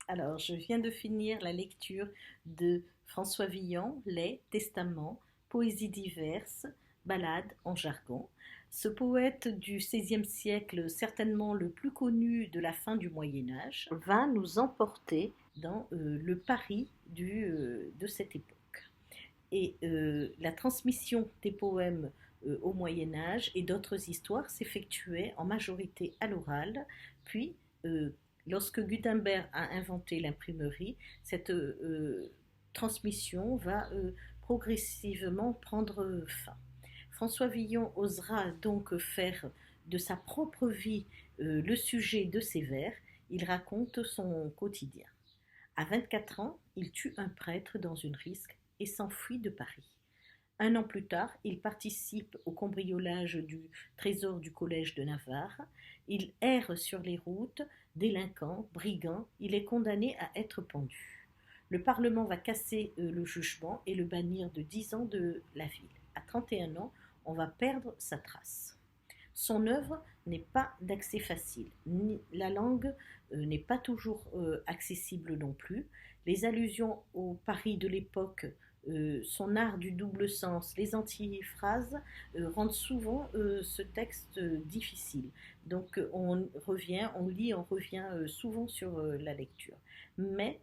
Alors, je viens de finir la lecture de François Villon, Les Testaments, Poésie diverse, Ballades en jargon. Ce poète du XVIe siècle, certainement le plus connu de la fin du Moyen Âge, va nous emporter dans le Paris de cette époque. Et la transmission des poèmes au Moyen Âge et d'autres histoires s'effectuait en majorité à l'oral, puis euh, lorsque Gutenberg a inventé l'imprimerie, cette transmission va progressivement prendre fin. François Villon osera donc faire de sa propre vie le sujet de ses vers. Il raconte son quotidien. À 24 ans, il tue un prêtre dans une risque et s'enfuit de Paris. Un an plus tard, il participe au cambriolage du trésor du collège de Navarre. Il erre sur les routes, délinquant, brigand. Il est condamné à être pendu. Le Parlement va casser le jugement et le bannir de 10 ans de la ville. À 31 ans, on va perdre sa trace. Son œuvre n'est pas d'accès facile. La langue n'est pas toujours accessible non plus. Les allusions au Paris de l'époque, son art du double sens, les antiphrases rendent souvent ce texte difficile. Donc on lit, on revient souvent sur la lecture. Mais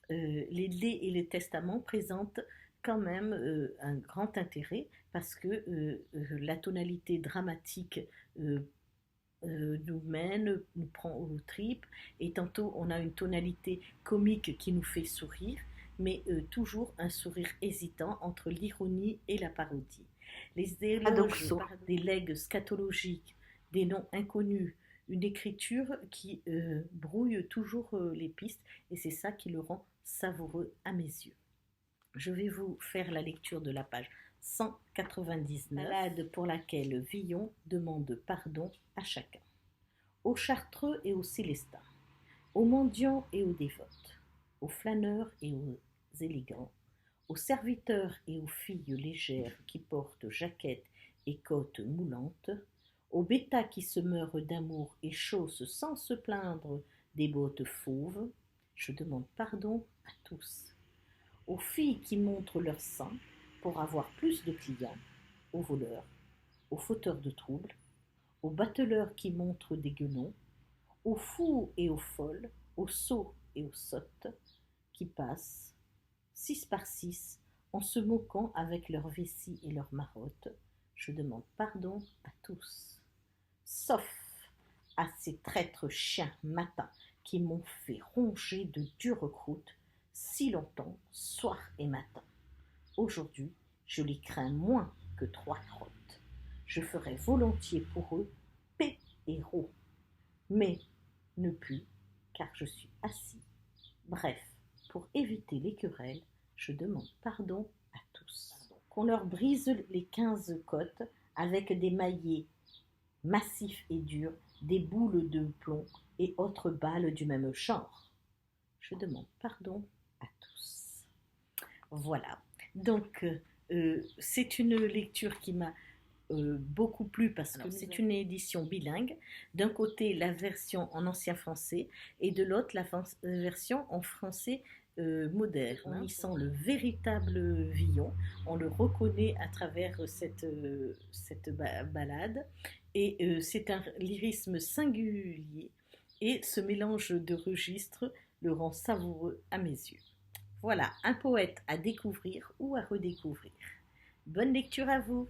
les Lés et les Testaments présentent quand même un grand intérêt parce que la tonalité dramatique euh, nous mène, nous prend aux tripes, et tantôt on a une tonalité comique qui nous fait sourire, mais toujours un sourire hésitant entre l'ironie et la parodie. Les éloges des legs scatologiques, des noms inconnus, une écriture qui brouille toujours les pistes, et c'est ça qui le rend savoureux à mes yeux. Je vais vous faire la lecture de la page 199, balade pour laquelle Villon demande pardon à chacun. Aux chartreux et aux célestins, aux mendiants et aux dévotes, aux flâneurs et aux élégants, aux serviteurs et aux filles légères qui portent jaquettes et cottes moulantes, aux bêtas qui se meurent d'amour et chaussent sans se plaindre des bottes fauves, je demande pardon à tous. Aux filles qui montrent leur sang pour avoir plus de clients, aux voleurs, aux fauteurs de troubles, aux bateleurs qui montrent des guenons, aux fous et aux folles, aux sots et aux sottes, qui passent, 6 par 6, en se moquant avec leurs vessies et leurs marottes, je demande pardon à tous. Sauf à ces traîtres chiens matins qui m'ont fait ronger de dures croûtes si longtemps, soir et matin. Aujourd'hui, je les crains moins que 3 crottes. Je ferais volontiers pour eux paix et rot, mais ne plus, car je suis assis. Bref, pour éviter les querelles, je demande pardon à tous. Qu'on leur brise les 15 côtes avec des maillets massifs et durs, des boules de plomb et autres balles du même genre. Je demande pardon à tous. Voilà. Donc, c'est une lecture qui m'a beaucoup plu parce que c'est une édition bilingue. D'un côté, la version en ancien français et de l'autre, la version en français moderne. On y sent le véritable Villon. On le reconnaît à travers cette balade. Et c'est un lyrisme singulier. Et ce mélange de registres le rend savoureux à mes yeux. Voilà, un poète à découvrir ou à redécouvrir. Bonne lecture à vous!